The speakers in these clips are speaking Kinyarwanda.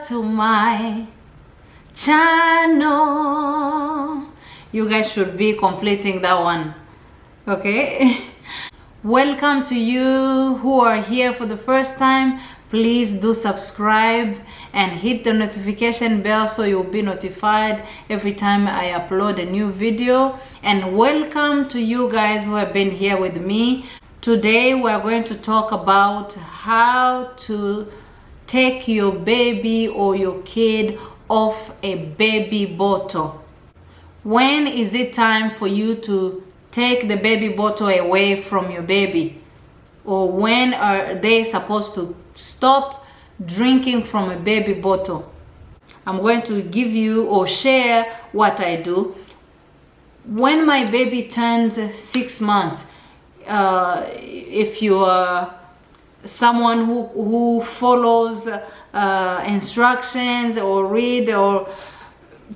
back to my channel. You guys should be completing that one, okay? Welcome to you who are here for the first time. Please do subscribe and hit the notification bell so you'll be notified every time I upload a new video. And welcome to you guys who have been here with me. Today we're going to talk about how to take your baby or your kid off a baby bottle. When is it time for you to take the baby bottle away from your baby? Or when are they supposed to stop drinking from a baby bottle? I'm going to give you or share what I do. When my baby turns 6 months, if you are someone who follows instructions or read or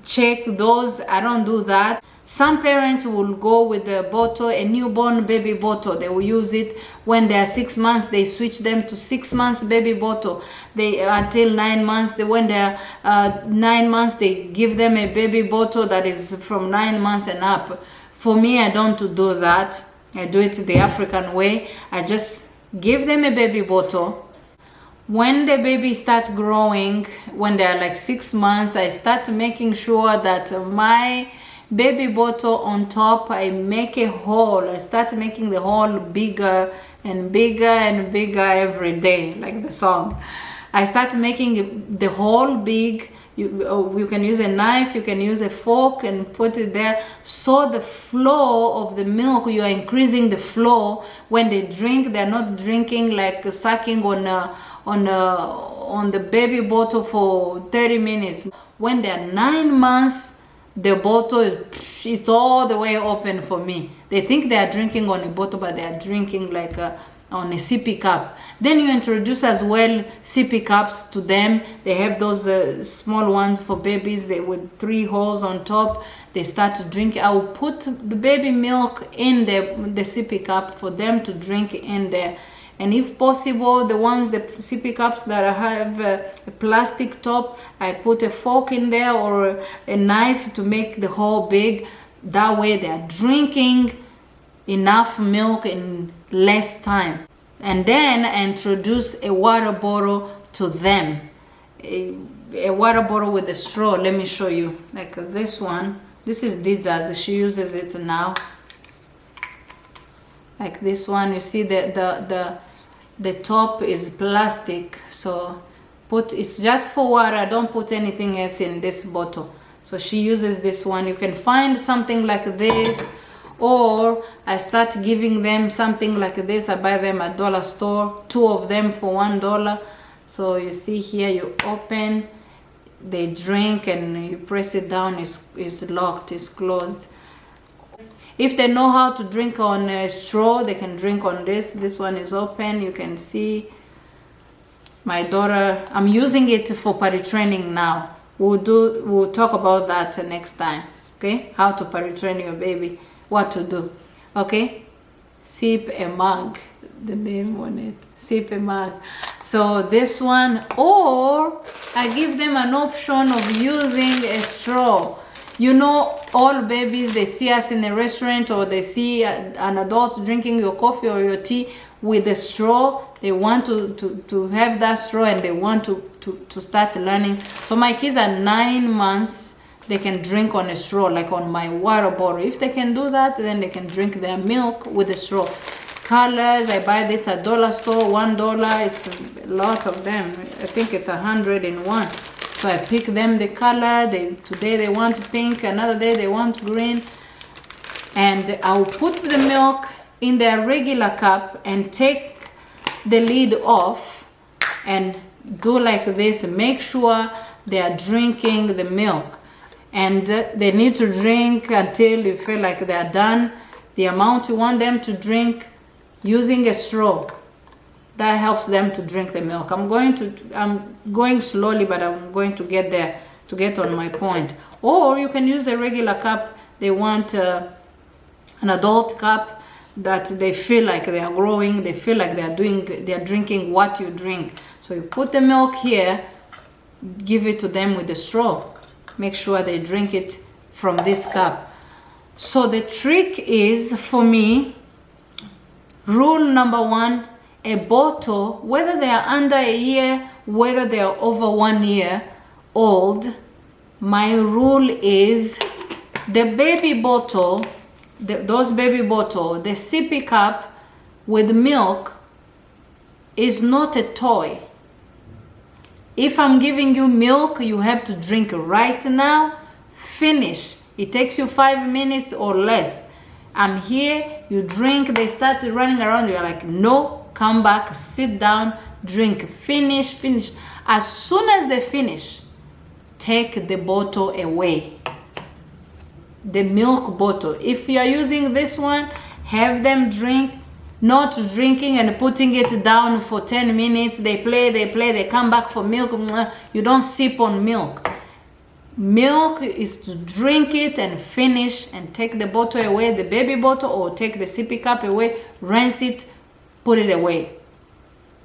check those, I don't do that. Some parents will go with the bottle, a newborn baby bottle. They will use it when they are 6 months. They switch them to 6 months baby bottle. They until 9 months. When they are 9 months, they give them a baby bottle that is from 9 months and up. For me, I don't do that. I do it the African way. I just give them a baby bottle. When the baby starts growing, when they are like 6 months, I start making sure that my baby bottle on top, I make a hole. I start making the hole bigger and bigger and bigger every day, like the song. I start making the hole big. You can use a knife, you can use a fork and put it there. So the flow of the milk, you are increasing the flow. When they drink, they're not drinking like sucking on the baby bottle for 30 minutes. When they're 9 months, the bottle is all the way open for me. They think they are drinking on a bottle, but they are drinking like on a sippy cup. Then you introduce as well sippy cups to them. They have those small ones for babies, with 3 holes on top. They start to drink. I will put the baby milk in the sippy cup for them to drink in there. And if possible, the sippy cups that have a plastic top, I put a fork in there or a knife to make the hole big. That way they are drinking enough milk in less time. And then I introduce a water bottle to them. A water bottle with a straw. Let me show you. Like this one. This is Diza's. She uses it now. Like this one, you see the top is plastic, so it's just for water. I don't put anything else in this bottle. So she uses this one. You can find something like this, or I start giving them something like this. I buy them at dollar store, 2 of them for $1. So you see here, you open, they drink, and you press it down. It's locked, it's closed. If they know how to drink on a straw, they can drink on this. This one is open. You can see my daughter. I'm using it for potty training now. We'll talk about that next time. Okay, how to potty train your baby, what to do. Okay, sip a mug. The name on it, sip a mug. So this one, or I give them an option of using a straw. You know, all babies, they see us in a restaurant or they see an adult drinking your coffee or your tea with a straw. They want to have that straw, and they want to start learning. So my kids are 9 months. They can drink on a straw, like on my water bottle. If they can do that, then they can drink their milk with a straw. Colors, I buy this at dollar store, $1. It's a lot of them. I think it's 100 in one. So I pick them the color. Today they want pink, another day they want green. And I'll put the milk in their regular cup and take the lid off and do like this. Make sure they are drinking the milk. And they need to drink until you feel like they are done. The amount you want them to drink using a straw. That helps them to drink the milk. I'm going slowly, but I'm going to get there, to get on my point. Or you can use a regular cup. They want an adult cup that they feel like they are growing. They feel like they are drinking what you drink. So you put the milk here, give it to them with a straw. Make sure they drink it from this cup. So the trick is, for me, rule number one, a bottle, whether they are under a year, whether they are over 1 year old, my rule is the baby bottle, those baby bottle, the sippy cup with milk is not a toy. If I'm giving you milk, you have to drink right now, finish. It takes you 5 minutes or less. I'm here, you drink, they start running around, you're like, no, come back, sit down, drink, finish. As soon as they finish, take the bottle away. The milk bottle. If you are using this one, have them drink, not drinking and putting it down for 10 minutes. They play, they come back for milk. You don't sip on milk. Milk is to drink it and finish and take the bottle away, the baby bottle, or take the sippy cup away, rinse it, put it away.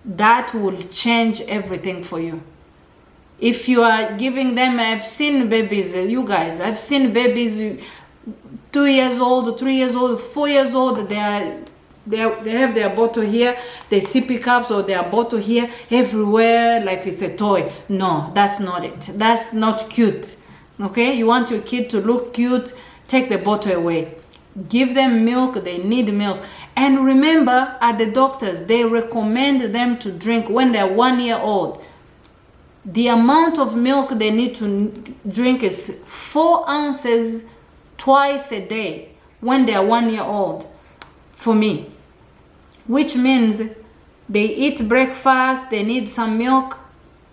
That will change everything for you. If you are giving them, I've seen babies, you guys, I've seen babies 2 years old, 3 years old, 4 years old, they have their bottle here, their sippy cups or their bottle here, everywhere like it's a toy. No, that's not it. That's not cute. Okay, you want your kid to look cute, take the bottle away. Give them milk, they need milk. And remember, at the doctors, they recommend them to drink when they're 1 year old. The amount of milk they need to drink is 4 ounces twice a day when they're 1 year old, for me. Which means they eat breakfast, they need some milk,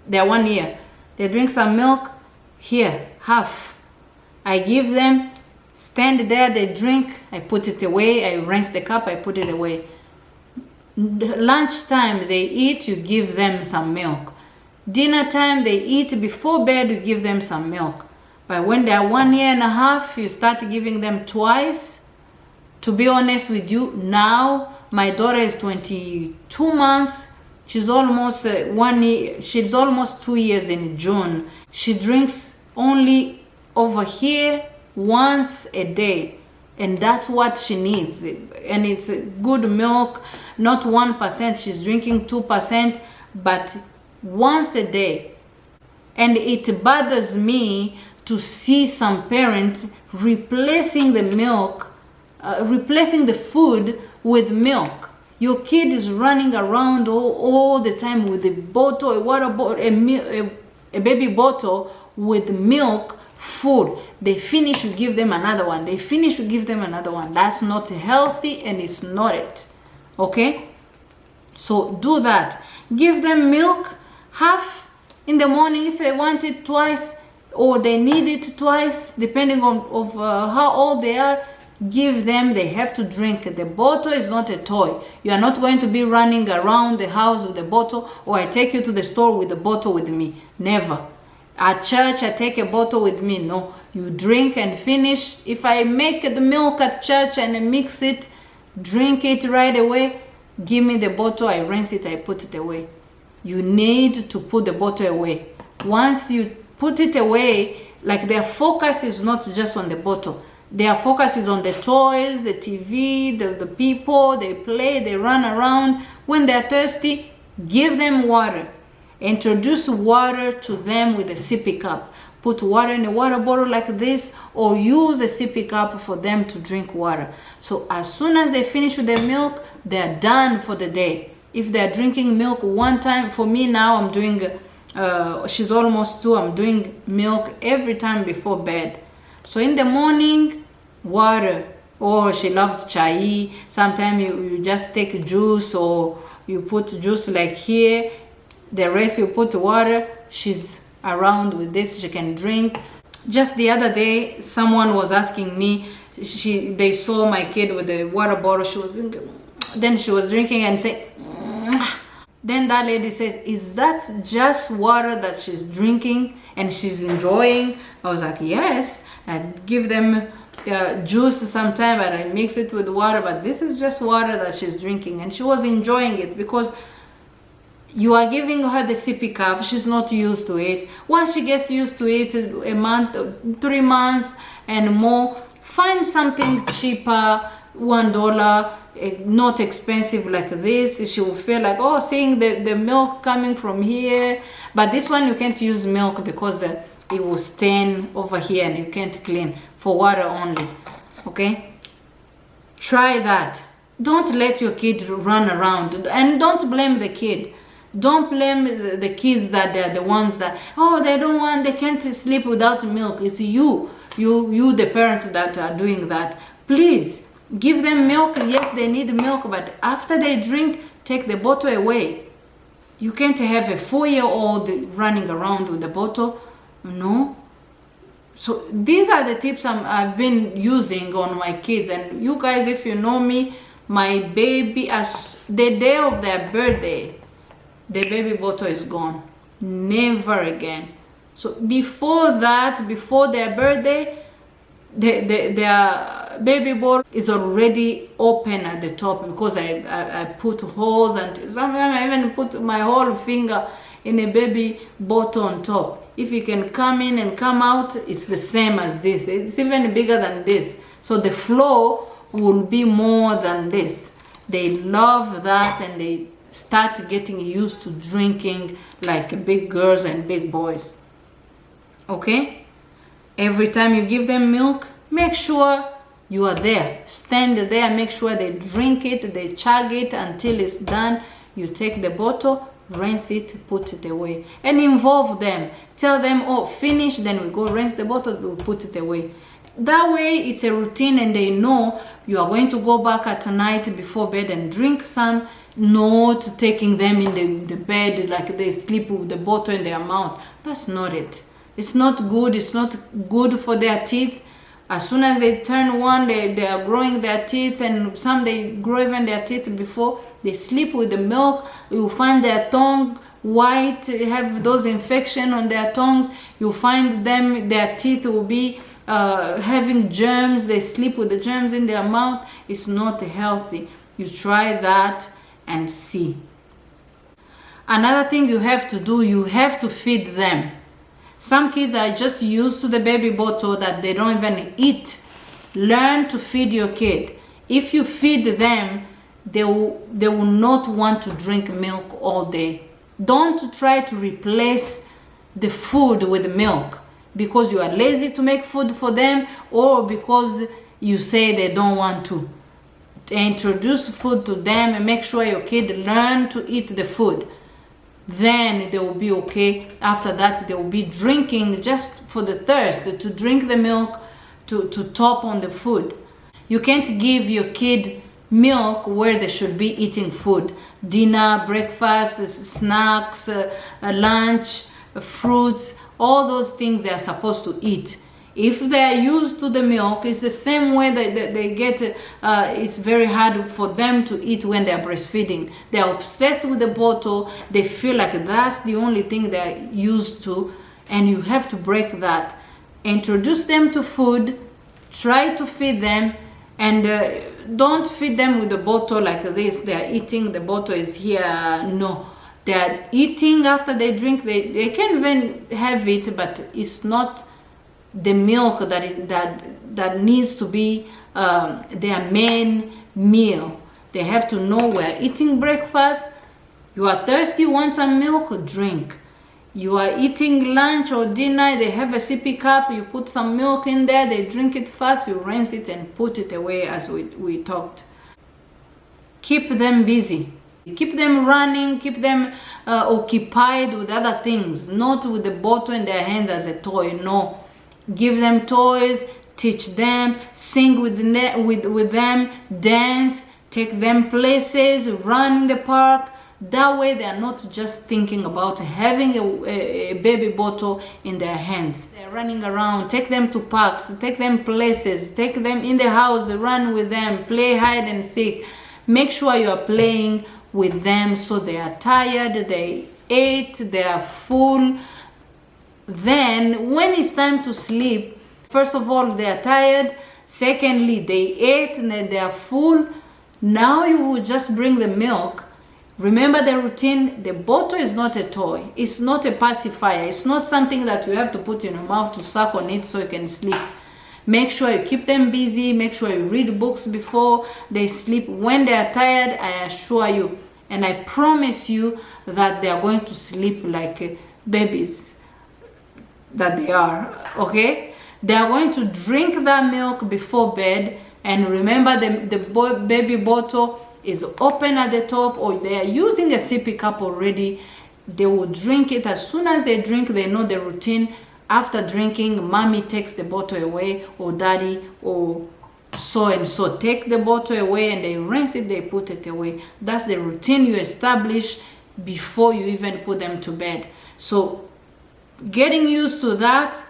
they're 1 year. They drink some milk, here, half. I give them, stand there, they drink, I put it away, I rinse the cup, I put it away. Lunchtime, they eat, you give them some milk. Dinner time, they eat, before bed, you give them some milk. But when they are 1 year and a half, you start giving them twice. To be honest with you, now my daughter is 22 months. She's almost 1 year. She's almost 2 years in June. She drinks only over here once a day, and that's what she needs. And it's good milk, not 1%. She's drinking 2%, but once a day. And it bothers me to see some parents replacing the milk, replacing the food with milk. Your kid is running around all the time with a bottle, a water bottle, a baby bottle with milk full. They finish, you give them another one. They finish, you give them another one. That's not healthy, and it's not it. Okay? So do that. Give them milk, half in the morning if they want it, twice, or they need it twice, depending on how old they are. Give them, they have to drink. The bottle is not a toy. You are not going to be running around the house with a bottle, or I take you to the store with a bottle with me. Never. At church, I take a bottle with me. No, you drink and finish. If I make the milk at church and mix it, drink it right away. Give me the bottle, I rinse it, I put it away. You need to put the bottle away. Once you put it away, like their focus is not just on the bottle. Their focus is on the toys, the TV, the people, they play, they run around. When they're thirsty, give them water. Introduce water to them with a sippy cup. Put water in a water bottle like this, or use a sippy cup for them to drink water. So as soon as they finish with their milk, they're done for the day. If they're drinking milk one time, for me now I'm doing, she's almost 2, I'm doing milk every time before bed. So in the morning, water, or she loves chai. Sometimes you just take juice, or you put juice like here. The rest you put water. She's around with this, she can drink. Just the other day, someone was asking me, they saw my kid with the water bottle, she was drinking, then she was drinking and say, then that lady says, is that just water that she's drinking and she's enjoying? I was like, yes. I give them juice sometime and I mix it with water, but this is just water that she's drinking, and she was enjoying it because You are giving her the sippy cup. She's not used to it. Once she gets used to it, a month, 3 months and more, find something cheaper, $1, not expensive like this. She will feel like, oh, seeing the milk coming from here. But this one you can't use milk because it will stain over here and you can't clean, for water only. Okay, try that. Don't let your kid run around, and don't blame the kid. Don't blame the kids that they're the ones that, oh, they can't sleep without milk. It's you the parents that are doing that. Please give them milk. Yes, they need milk, but after they drink, take the bottle away. You can't have a 4-year-old running around with the bottle. No. So these are the tips I've been using on my kids. And you guys, if you know me, my baby, as the day of their birthday, the baby bottle is gone. Never again. So before that, before their birthday, their baby bottle is already open at the top because I put holes, and sometimes I even put my whole finger in a baby bottle on top. If you can come in and come out, it's the same as this. It's even bigger than this. So the flow will be more than this. They love that, and they start getting used to drinking like big girls and big boys. Okay? Every time you give them milk, make sure you are there. Stand there, make sure they drink it, they chug it until it's done. You take the bottle, rinse it, put it away, and involve them. Tell them, oh, finish, then we go rinse the bottle, we put it away. That way it's a routine, and they know you are going to go back at night before bed and drink some, not taking them in the bed like they sleep with the bottle in their mouth. That's not it. It's not good. It's not good for their teeth. As soon as they turn 1, they are growing their teeth, and some they grow even their teeth before they sleep with the milk. You find their tongue white, have those infections on their tongues. You find their teeth will be having germs. They sleep with the germs in their mouth. It's not healthy. You try that and see. Another thing you have to do, you have to feed them. Some kids are just used to the baby bottle that they don't even eat. Learn to feed your kid. If you feed them, they will not want to drink milk all day. Don't try to replace the food with milk because you are lazy to make food for them, or because you say they don't want to. Introduce food to them and make sure your kid learn to eat the food. Then they will be okay. After that, they will be drinking just for the thirst, to drink the milk, to top on the food. You can't give your kid milk where they should be eating food. Dinner, breakfast, snacks, lunch, fruits, all those things they are supposed to eat. If they are used to the milk, it's the same way that they get, it's very hard for them to eat when they are breastfeeding. They are obsessed with the bottle. They feel like that's the only thing they are used to, and you have to break that. Introduce them to food, try to feed them, and don't feed them with the bottle like this. They are eating, the bottle is here. No, they are eating after they drink. They can even have it, but it's not the milk that needs to be their main meal. They have to know we're eating breakfast. You are thirsty, you want some milk, drink. You are eating lunch or dinner, they have a sippy cup, you put some milk in there, they drink it fast, you rinse it and put it away as we talked. Keep them busy. Keep them running, keep them occupied with other things, not with the bottle in their hands as a toy. No. Give them toys, teach them, sing with them, dance, take them places, run in the park. That way they are not just thinking about having a baby bottle in their hands. They're running around. Take them to parks, take them places, take them in the house, run with them, play hide and seek. Make sure you are playing with them so they are tired, they ate, they are full. Then when it's time to sleep, first of all, they are tired. Secondly, they ate and they are full. Now you will just bring the milk Remember the routine. The bottle is not a toy. It's not a pacifier. It's not something that you have to put in your mouth to suck on it so you can sleep. Make sure you keep them busy. Make sure you read books before they sleep. When they are tired, I assure you, and I promise you that they are going to sleep like babies that they are, okay? They are going to drink that milk before bed. And remember, the baby bottle is open at the top, or they are using a sippy cup already. They will drink it. As soon as they drink, they know the routine. After drinking, mommy takes the bottle away, or daddy, or so and so take the bottle away, and they rinse it, they put it away. That's the routine you establish before you even put them to bed. So getting used to that,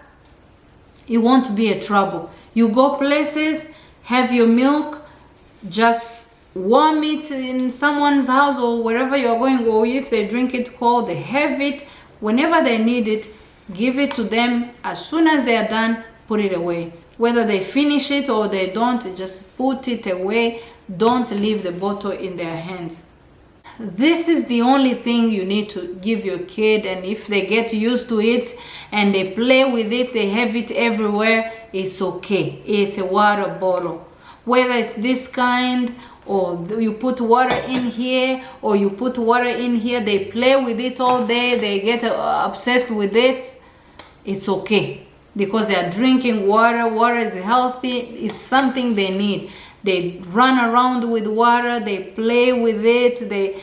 it won't be a trouble. You go places, have your milk, just warm it in someone's house or wherever you're going, or if they drink it cold, they have it. Whenever they need it, give it to them. As soon as they are done, put it away. Whether they finish it or they don't, just put it away. Don't leave the bottle in their hands. This is the only thing you need to give your kid, and if they get used to it and they play with it, they have it everywhere, it's okay. It's a water bottle. Whether it's this kind, or you put water in here, or you put water in here, they play with it all day, they get obsessed with it, it's okay. Because they are drinking water. Water is healthy. It's something they need. They run around with water. They play with it.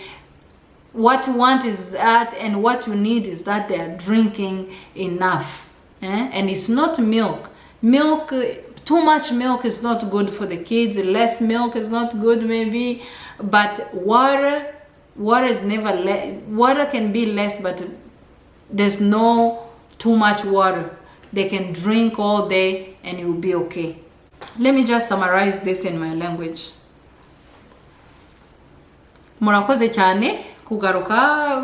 What you want is that, and what you need is that they are drinking enough. And it's not milk. Too much milk is not good for the kids. Less milk is not good, maybe. But water is never less. Water can be less, but there's no too much water. They can drink all day and it will be okay. Let me just summarize this in my language. Murakoze cyane kugaruka,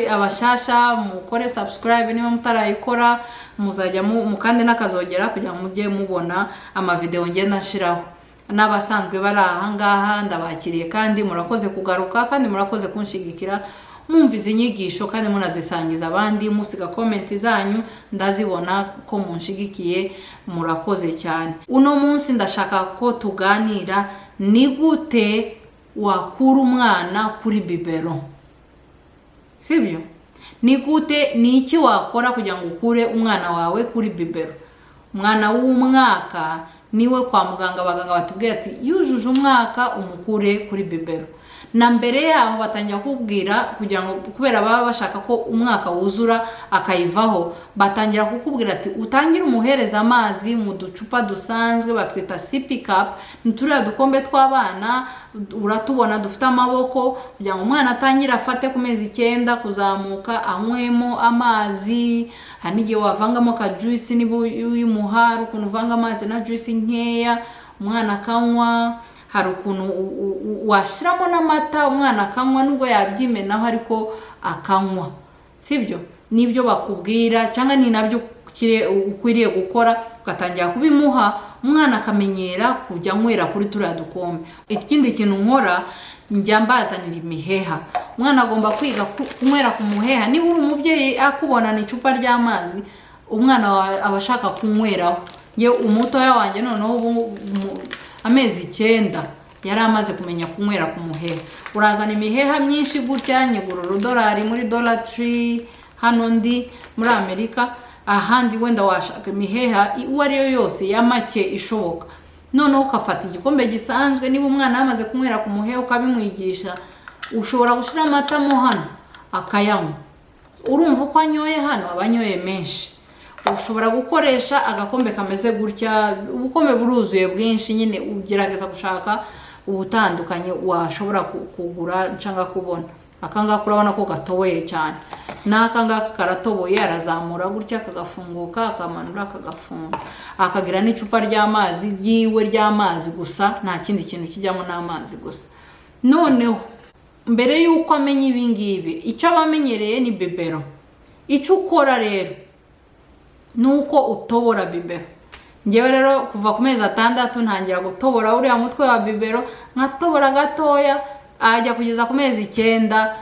abashasha mukore subscribe niba mutarayikora, muzajya mukande nakazogera kugira mujye mubona amavideo ngenda nshiraho. N'abasanzwe bari aha ngaha ndabakiriye, kandi murakoze kugaruka, kandi murakoze kunshigikira mwumvize inyigisho, kandi munazisangiza abandi, musiga comment zanyu ndazibona ko munshigikiye. Murakoze cyane. Uno munsi ndashaka ko tuganira ni gute wakura umwana kuri bibero. Sibyo? Ni gute, ni iki wakora kugira ngo ukure umwana wawe kuri bibero? Umwana w'umwaka niwe kwa muganga abaganga batubwira ati yujuje umwaka umukure kuri bibero. Na mbere yaho batangira kubwira, kugira ngo kubera baba bashaka ko umwaka wuzura akayivaho, batangira kukubwira ati utangire umuhereza amazi mu ducupa dusanzwe batwita sippy cup. Nturiya dukombe tw'abana uratubona dufite amaboko, kugira ngo umwana atangire afate ku mezi 9 kuzamuka anywemo amazi. Hani gihe wavangamo ka juice niba uyimuha, ukuntu uvanga amazi na juice nkeya umwana akanywa. Hari ukuntu washiramo n'amata umwana akanywa, nubwo yabyimenaho ariko akanywa. Sibyo? Nibyo bakubwira, cyangwa ni nabyo ukwiriye gukora, ugatangira kubimuha umwana akamenyera kujya nywera kuri turiya dukombe. Ikindi kintu nkora, njya mbazanira imiheha. Umwana agomba kwiga kunywera ku muheha. Niba uri umubyeyi akubona ni icupa ry'amazi, umwana abashaka kunyweraho. Ye umutoya wanjye noneho amezi 9 yari amaze kumenya kunywera ku muheha. Urazana imiheha myinshi gutya, nyigura $1 muri Dollar Tree hano ndi muri Amerika. Ahandi wenda washaka imiheha uwo ariyo yose ya make ishoboka. Noneho ukafata igikombe gisanzwe, niba umwana yamaze kunywera ku muheha ukabimwigisha, ushobora gushira amata mo hano akayanywa. Urumva uko anyoye hano, abanyoye menshi. Ushobora gukoresha agakombe kameze gutya, ubukombe buruzuye bwinshi, nyine ugerageza gushaka ubutandukanye washobora kugura cyangwa kubona. Akanga kurabona ko gatoboye cyane, nakanga karatoboye, arazamura gutya kagafunguka, akamanura kagafunga. Akagira n'icupa ry'amazi yiwe ry'amazi gusa, nta kindi kintu kijyamo n'amazi gusa. Noneho mbere yuko amenya ibingibi, icyo abamenyereye ni bibero. Icyo ukora rero nuko utobora bibero. Ngewe rero kuva ku mezi 6 ntangira gutobora uriya mutwe wa bibero, nkatobora gatoya ajya kugeza ku mezi 9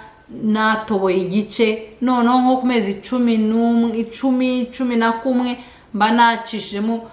natoboye igice, noneho nko ku mezi 11 mba nacishijemo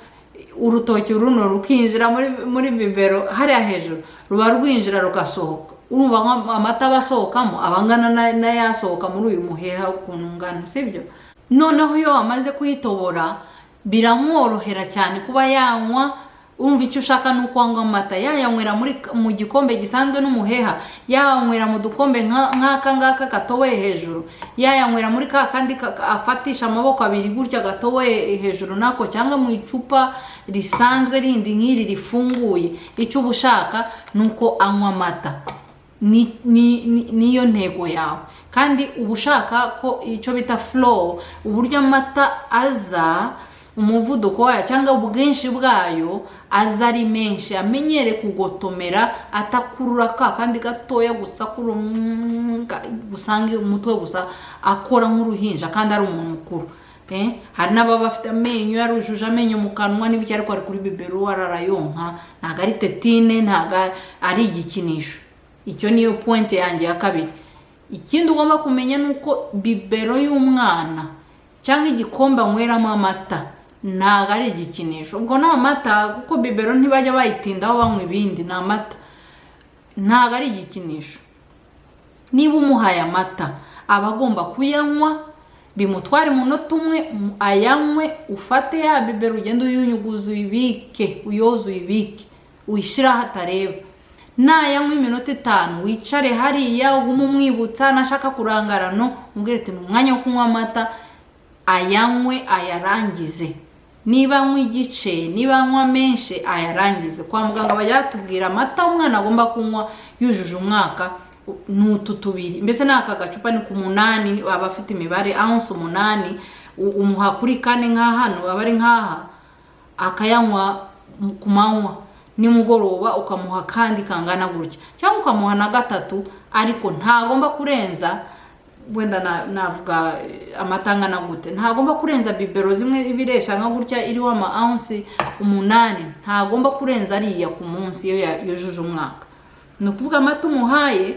urutoki runo rukinjira muri bibero hariya hejuru, ruba rwinjira rugasohoka. Urumva amata basohokamo abangana na yasohoka muri uyu muheha ukuntu ngana, sibyo? Noneho iyo amaze kuyitobora biramworohera cyane kuba yanywa. Umva icyo ushaka nuko anywa amata, yayanywera mu gikombe gisanzwe n'umuheha, yayanywera mu dukombe nk'aka ngaka gatoboye hejuru, yayanywera muri ka kandi afatisha amaboko abiri gutya gatoboye hejuru nako, cyangwa mu icupa risanzwe rindi nk'iri rifunguye. Icyo uba ushaka nuko anywa amata, niyo ntego yawe. Kandi uba ushaka ko icyo bita flow, uburyo amata aza, umuvuduko wayo cyangwa ubwinshi bwayo aza ari menshi, amenyere kugotomera, atakurura kandi gatoya gusa gusanga umutwe gusa akora nk'uruhinja kandi ari umuntu mukuru. Hari n'ababa bafite amenyo yarujuje amenyo mu kanwa n'ibiki, ariko ari kuri bibero ararayonka, ntago ari tetine, ntago ari igikinisho. Icyo niyo point yanjye ya kabiri. Ikindi ugomba kumenya nuko bibero y'umwana cyangwa igikombe anyweramo amata ntago ari igikinisho. Ubwo ni amata, kuko bibero ntibajya bayitindaho banywa ibindi, ni amata, ntago ari igikinisho. Niba umuhaye amata aba agomba kuyanywa, bimutware umunota umwe ayanywe, ufate ya bibero ugenda uyunyuguza uyibike, uyoza uyibike, uyishyira hatareba. Nayanywa iminota 5 wicare hariya ugume umwibutsa, nashaka kurangarano umbwire ati umwanya wo kunywa amata, ayanywe ayarangize. Niba anywa igice, niba anywa menshi ayarangize. Kwa muganga bajya batubwira amata umwana agomba kunywa yujuje umwaka n'utu 2, mbese n'aka gacupa ni ku 8, aba afite imibare ounce 8, umuha kuri 4 nka hano aba ari nkaha, akayanywa ku manywa, nimugoroba ukamuha kandi kangana gutya, cyangwa ukamuha na 3, ariko ntagomba kurenza, wenda navuga amatangana gute, ntagomba kurenza bibero zimwe ibiresha nka gutya iriho ama ounce 8, ntagomba kurenza ariya ku munsi iyo yujuje umwaka. Ni ukuvuga amata umuhaye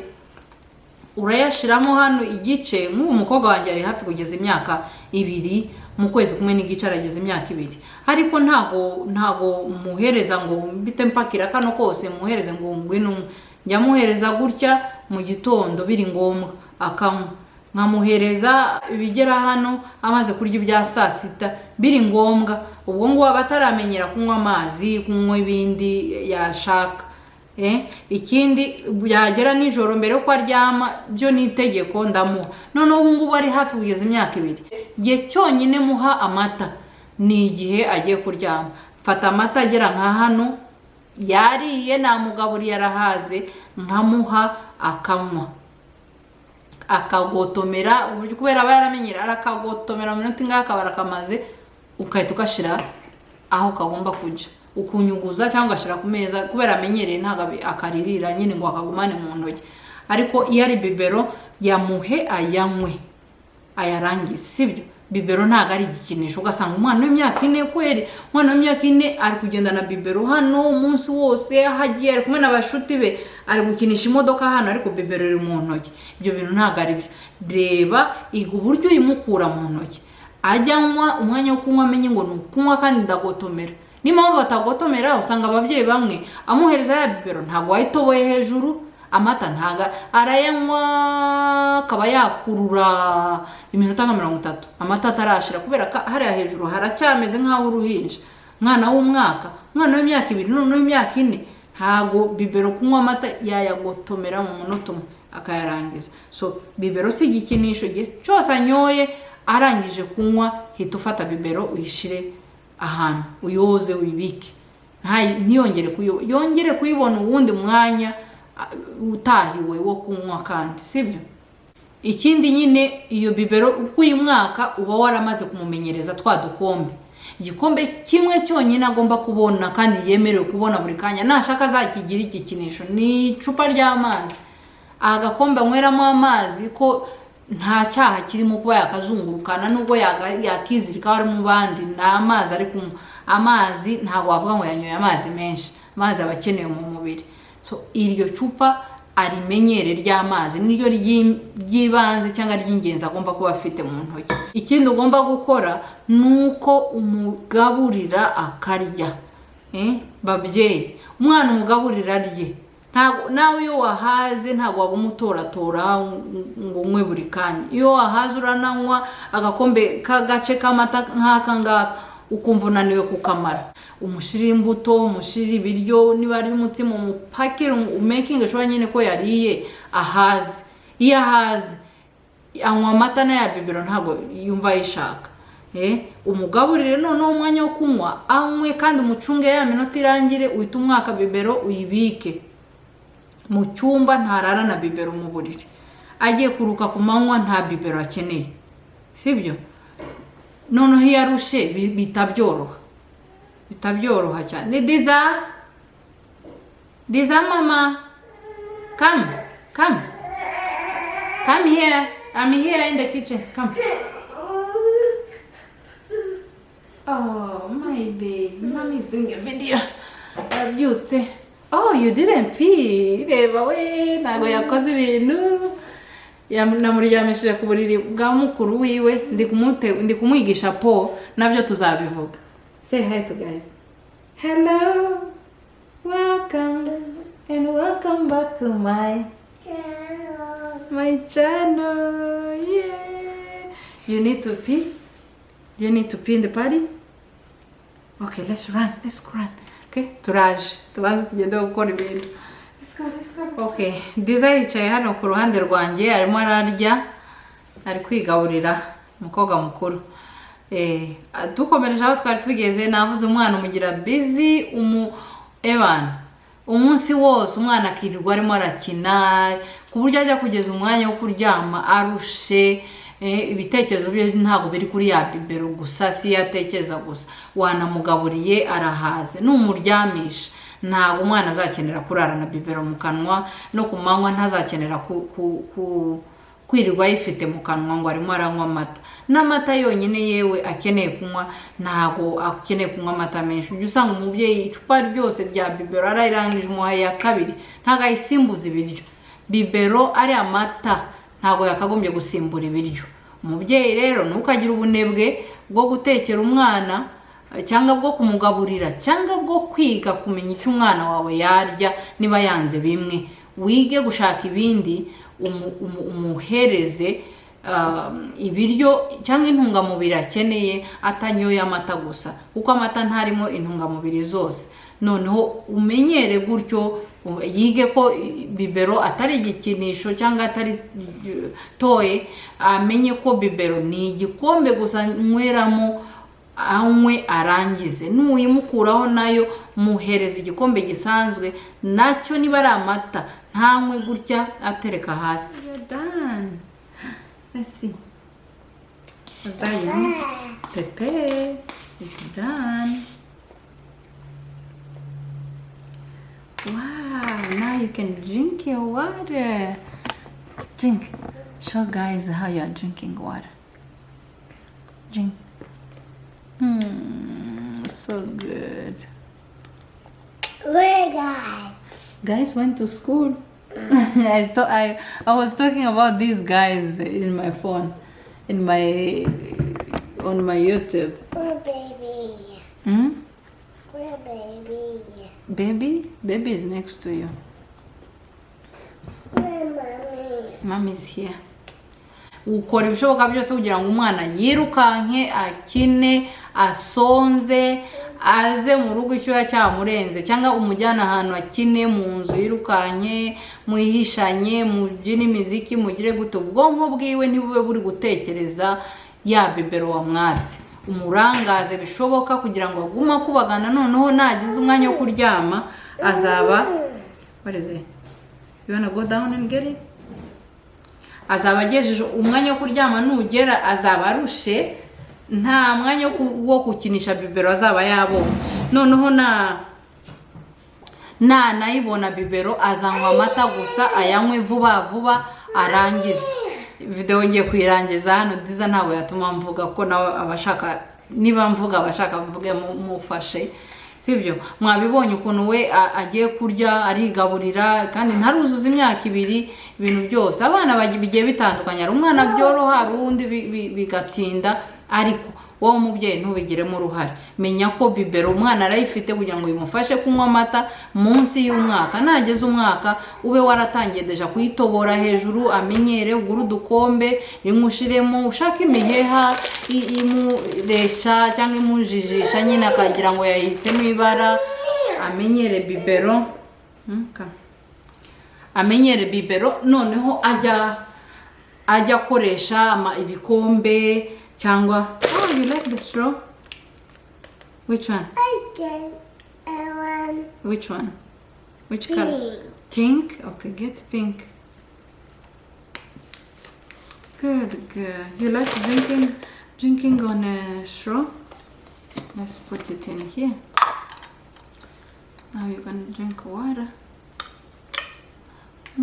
urayashiramo hano igice. Nk'ubu umukobwa wanjye ari hafi kugeza imyaka 2, mu kwezi kumwe n'igice arageza imyaka 2, ariko ntago muhereza ngo mbite mpakira kano kose muhereze ngo ngwino, njya muhereza gutya mu gitondo biri ngombwa akanywa, nkamuhereza ibigera hano amaze kurya ibya saa 6 biri ngombwa. Ubwo ngo abataramenyera kunywa amazi, kunywa ibindi yashaka. Ikindi byagera nijoro mbere ko aryama byo nitegeko ndamuha. Noneho ubu ngubu ari hafi kugeza imyaka 2, igihe cyonyine muha amata ni igihe agiye kuryama. Fata amata agera nka hano, yariye namugaburi yarahaze, nkamuha akanywa, akagotomera, kubera aba yaramenyera arakagotomera minota ngaka barakamaze, ukahita ukashira aho kagomba kujya, ukunyuguza cyangwa ashira ku meza, kubera amenyereye ntago akaririra nyine ngo akagumane mu ntoki. Ariko iyo ari bibero yamuhe ayanywe ayarangize, sibyo? Bibero ntago ari igikinisho ugasanga umwana w'imyaka 4 kweri, umwana w'imyaka 4 ari kugenda na bibero hano umunsi wose, hagiye ari kumwe n'abashuti be ari gukinisha imodoka hano, ariko bibero iri mu ntoki. Ibyo bintu ntago ari byo. Reba igu buryo yimukura mu ntoki, ajyanwa umwanya wo kunywa amenye ngo nukunywa kandi ndagotomera. Nimpamvu atagotomera usanga ababyeyi bamwe amuhereza ya bibero ntago wayitoboye hejuru, amata ntaga arayanywa akaba yakurura iminota nka 30 amata atarashira, kubera hariya hejuru haracyameze nk'aho uruhinja. Mwana w'umwaka, mwana w'imyaka 2 none w'imyaka 4, ntago bibero kunywa amata yayagotomera mu munota umwe akayarangiza. So bibero si igikinisho, gihe cyose anyoye arangije kunywa hita ufata bibero uyishire ahantu, uyoze uyibike, yongere kuyibona uwundi mwanya utahiwe wo kunywa kandi, sibyo? Ikindi nyine iyo bibero uko uyu mwaka uba waramaze kumumenyereza twa dukombe. Igikombe kimwe cyonyine agomba kubona kandi yemerewe kubona buri kanya, nashaka azakigira igikinisho, ni icupa ry'amazi. Agakombe anyweramo amazi ko nta cyaha kirimo kuba yakazungurukana, nubwo yakizirika ari mu bandi, n'amazi ari kunywa. Amazi ntabwo wavuga ngo yanyoye amazi menshi, amazi aba akenewe mu mubiri. So iryo cupa arimenyere ry'amazi niryo ry'ibanze cyangwa ry'ingenzi agomba kuba afite mu ntoki. Ikindi ugomba gukora nuko umugaburira akarya. Babyeyi, umwana umugaburira rye. Nawe iyo wahaze ntabwo waguma utoratora ngo unywe buri kanya. Iyo wahaze urananywa agakombe k'agace k'amata nk'aka ngaka ukumva unaniwe kukamara. Umushirira imbuto, umushirira ibiryo, niba ari umutsima umupakire umakinge sure nyine ko yariye ahaze. Iyo ahaze anywa amata n'aya bibero ntabwo yumva yishaka. Umugaburire noneho umwanya wo kunywa anywe kandi umucunge ya minota irangire uhita umwaka bibero uyibike mu cyumba, ntarara na bibero mu buriri. Agiye kuruka ku manywa nta bibero akeneye, sibyo? Noneho iyo arushe bitabyoroha cyane. Diza mama, come here, I'm here in the kitchen, come. Oh my baby, mommy is doing a video. Abyutse. Oh, you didn't pee. Reba we, ntago yakoze ibintu. Namuryamishije ku buriri bwa mukuru wiwe, ndi kumwigisha po, nabyo tuzabivuga. Say hi to guys. Hello. Welcome and welcome back to my channel. Yeah. You need to pee? Do you need to pee in the party? Okay, let's run. Okay, turaje. Tubanze tugende gukora ibintu. Let's go. Okay, Diza yicaye hano ku ruhande rwanjye arimo ararya, ari kwigaburira umukobwa mukuru. Dukomereje aho twari tugeze, navuze umwana umugira busy umunsi wose umwana akirirwa arimo arakina ku buryo ajya kugeza umwanya wo kuryama arushe. Ibitekerezo bye ntabwo biri kuri ya bibero gusa, si yatekereza gusa, wanamugaburiye arahaze. Numuryamisha ntabwo umwana azakenera kurara na bibero mu kanwa, no ku manywa ntazakenera kwirirwa yifite mu kanwa ngo arimo aranywa amata. N'amata yonyine yewe akeneye kunywa, ntabwo akeneye kunywa amata menshi. Ujya usanga umubyeyi icupa ryose rya bibero arayirangije umuhaye ya kabiri, ntabwo ayisimbuza ibiryo. Bibero ari amata ntabwo yakagombye gusimbura ibiryo. Umubyeyi rero ntukagira ubunebwe bwo gutekera umwana cyangwa bwo kumugaburira cyangwa bwo kwiga kumenya icyo umwana wawe yarya. Niba yanze bimwe, wige gushaka ibindi umuhereze ibiryo cyangwa intungamubiri akeneye, atanyoye amata gusa, kuko amata ntarimo intungamubiri zose. Noneho umenyere gutyo, yige ko bibero atari igikinisho cyangwa atari toye, amenye ko bibero ni igikombe gusa nyweramo anywe arangize. Nuyimukuraho nayo muhereza igikombe gisanzwe nacyo, niba ari amata ntanywe gutya atereka hasi. Done. Let's see. What's that? Pepe is done. Wow, now you can drink your water. Drink. Show guys how you are drinking water. Drink. So good. Where guys? Guys went to school. I was talking about these guys in my phone, on my YouTube. Where baby? Where baby? Baby is next to you. Where mommy? Mommy's here. Ukora ibishoboka byose kugira ngo umwana yirukanke, akine, asonze, aze mu rugo icyo cyamurenze, cyangwa umujyana ahantu akine mu nzu yirukanke, muhishanye, mubyine imiziki, mugire gute. Ubwonko bwiwe ntibube buri gutekereza ya bibero wa mwatsi. Umurangaze bishoboka kugira ngo aguma kubagana. Noneho nagize umwanya wo kuryama azaba, what is it? You wanna go down and get it? Azaba agejeje umwanya wo kuryama, nugera azaba arushe, nta mwanya wo gukinisha bibero azaba yabonye. Noneho nayibona bibero azanywa amata gusa, ayanywe vuba arangize. Video ngiye kuyirangiza hano. Diza ntabwo yatuma mvuga ko nawe abashaka, niba mvuga abashaka mvuge mufashe, sibyo mwabibonye ukuntu we agiye kurya arigaburira kandi ntaruzuza imyaka 2 ibintu byose abana bigiye bitandukanye ari umwana byoroha ari undi bigatinda ariko wowe umubyeyi ntubigiremo uruhare menya ko bibero umwana arayifite kugira ngo bimufashe kunywa amata munsi y'umwaka nageze umwaka ube waratangiye deja kuyitobora hejuru amenyere ugura udukombe imushiremo ushaka imiheha imuresha cyangwa imujijisha nyine akagira ngo yahisemo ibara amenyere bibero amenyere bibero noneho ajya akoresha ibikombe cyangwa oh you like the straw which one I get one. which one which color pink okay get pink good you like drinking on a straw let's put it in here now you're gonna drink water I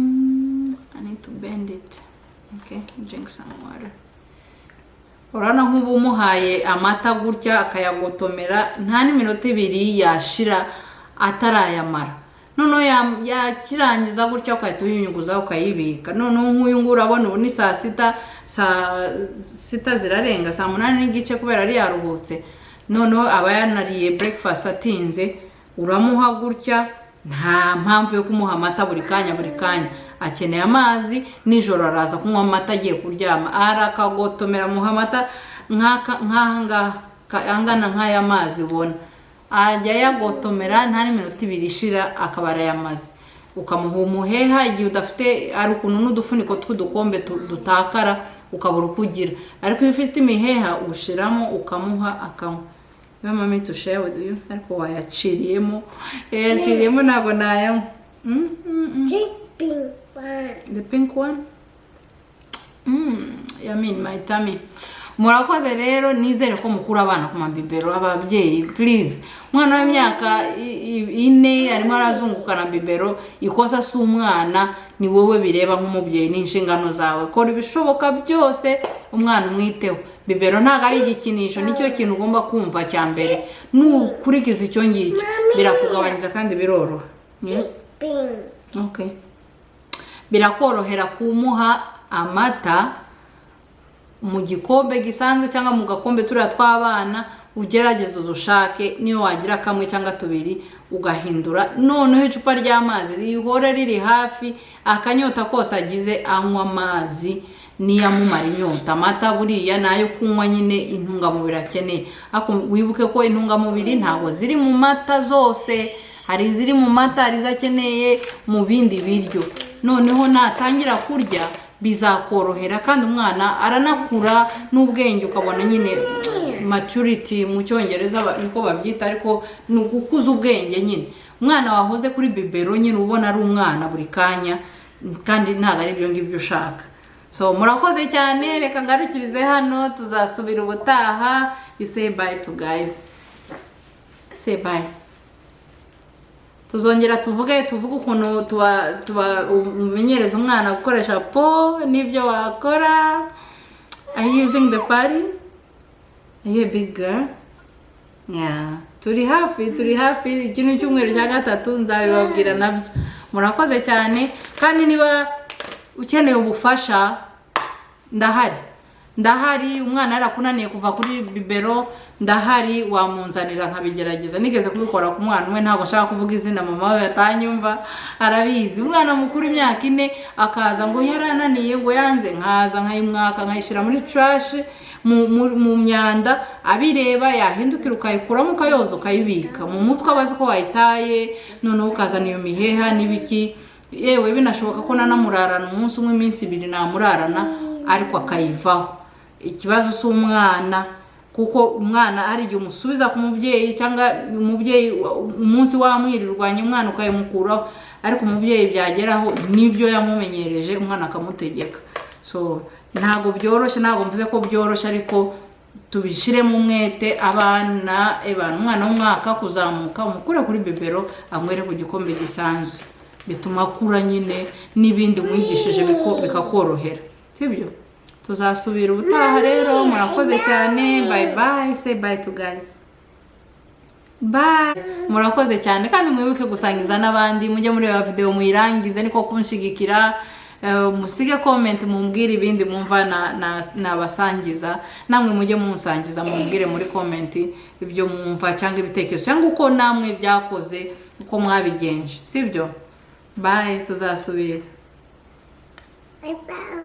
need to bend it okay drink some water urana nk'ubu umuhaye amata gutya akayagotomera nta n'iminota 2 yashira atarayamara noneho yakirangiza gutya ukahita uyunyuguza ukayibika noneho nk'uyu nguru urabona ubu ni saa 6 zirarenga saa 8 n'igice kubera ari yaruhutse noneho aba yanariye breakfast atinze uramuha gutya nta mpamvu yo kumuha amata buri kanya akeneye amazi nijoro araza kunywa amata agiye kuryama arakagotomera muha amata nk'angana nk'aya mazi ubona ajya yagotomera nta n'iminota 2 ishira akabara yamaze ukamuha umuheha igihe udafite ari ukuntu n'udufuniko tw'udukombe dutakara ukabura kugira ariko iyo ufite imiheha ushiramo ukamuha akanywa you want me to share with you ariko wayaciriyemo ntabwo nayo the pink one I mean my tummy murakoze rero nizere ko mukura abana ku mabibero ababyeyi please umwana w'imyaka 4 arimo arazunguka na bibero ikosa si umwana ni wowe bireba nk'umubyeyi n'inshingano zawe kora ibishoboka byose umwana umwiteho bibero ntago ari igikinisho nicyo kintu ugomba kumva cya mbere nukurikiza icyo ngicyo birakugabanyiriza kandi biroroha yes okay birakorohera kumuha amata mu gikombe gisanzwe cyangwa mu gakombe turiya tw'abana ugerageza udushake niyo wagira kamwe cyangwa 2 ugahindura noneho icupa ry'amazi rihora riri hafi akanyota kose agize anywa amazi niyamumara inyota amata buriya nayo kunywa nyine intungamubiri akeneye ako wibuke ko intungamubiri ntago ziri mu mata zose hari iziri mu mata hari zakeneye mu bindi biryo noneho natangira kurya bizakorohera kandi umwana aranakura n'ubwenge ukabona nyine maturity mu cyongereza niko babyita ariko nugukuza ubwenge nyine umwana wahoze kuri bibero nyine ubona ari umwana buri kanya kandi ntago ari byo ngibyo ushaka so murakoze cyane reka ngarukirize hano tuzasubira ubutaha you say bye to guys say bye tuzongera tuvuge ukuntu umenyereza umwana gukoresha po nibyo wakora are you using the party are you a big girl yeah turi hafi ikintu cy'umweru cya 3 nzabibabwira nabyo murakoze cyane kandi niba ukeneye ubufasha ndahari umwana yarakunaniye kuva kuri bibero ndahari wamunzanira nkabigerageza nigeze kubikora ku mwana umwe ntago nshaka kuvuga izina mama we yatanyumva arabizi umwana mukuru imyaka 4 akaza ngo yarananiye ngo yanze nkaza nkayimwaka nkayishira muri trash mu myanda abireba yahindukira ukayikuramo ukayoza ukayibika mu mutwe abazi ko wayitaye none ukazana iyo miheha nibiki yewe binashoboka ko nanamurarana umunsi umwe iminsi 2 namurarana ariko akayivaho ikibazo cy'umwana kuko umwana ari igihe umusubiza ku mubyeyi cyangwa umubyeyi umunsi wamwirirwanye umwana ukayimukuraho ariko umubyeyi byageraho nibyo yamumenyereje umwana akamutegeka so ntago byoroshye ntago mvuze ko byoroshye ariko tubishire mu mwete abana umwana w'umwaka kuzamuka umukure kuri bibero amwere ku gikombe gisanzwe bituma akura nyine n'ibindi mwigishije bikakorohera sibyo tuzasubira ubutaha rero murakoze cyane bye bye say bye to guys bye. Murakoze cyane kandi mwibuke gusangiza n'abandi, mujye muri ya video muyirangize niko kunshigikira. Musige comment mumbwire ibindi mwumva nabasangiza, namwe mujye munsangiza mumbwire muri comment ibyo mwumva cyangwa ibitekerezo cyangwa uko namwe byakoze uko mwabigenje, sibyo? Bye, tuzasubira. Bye bye.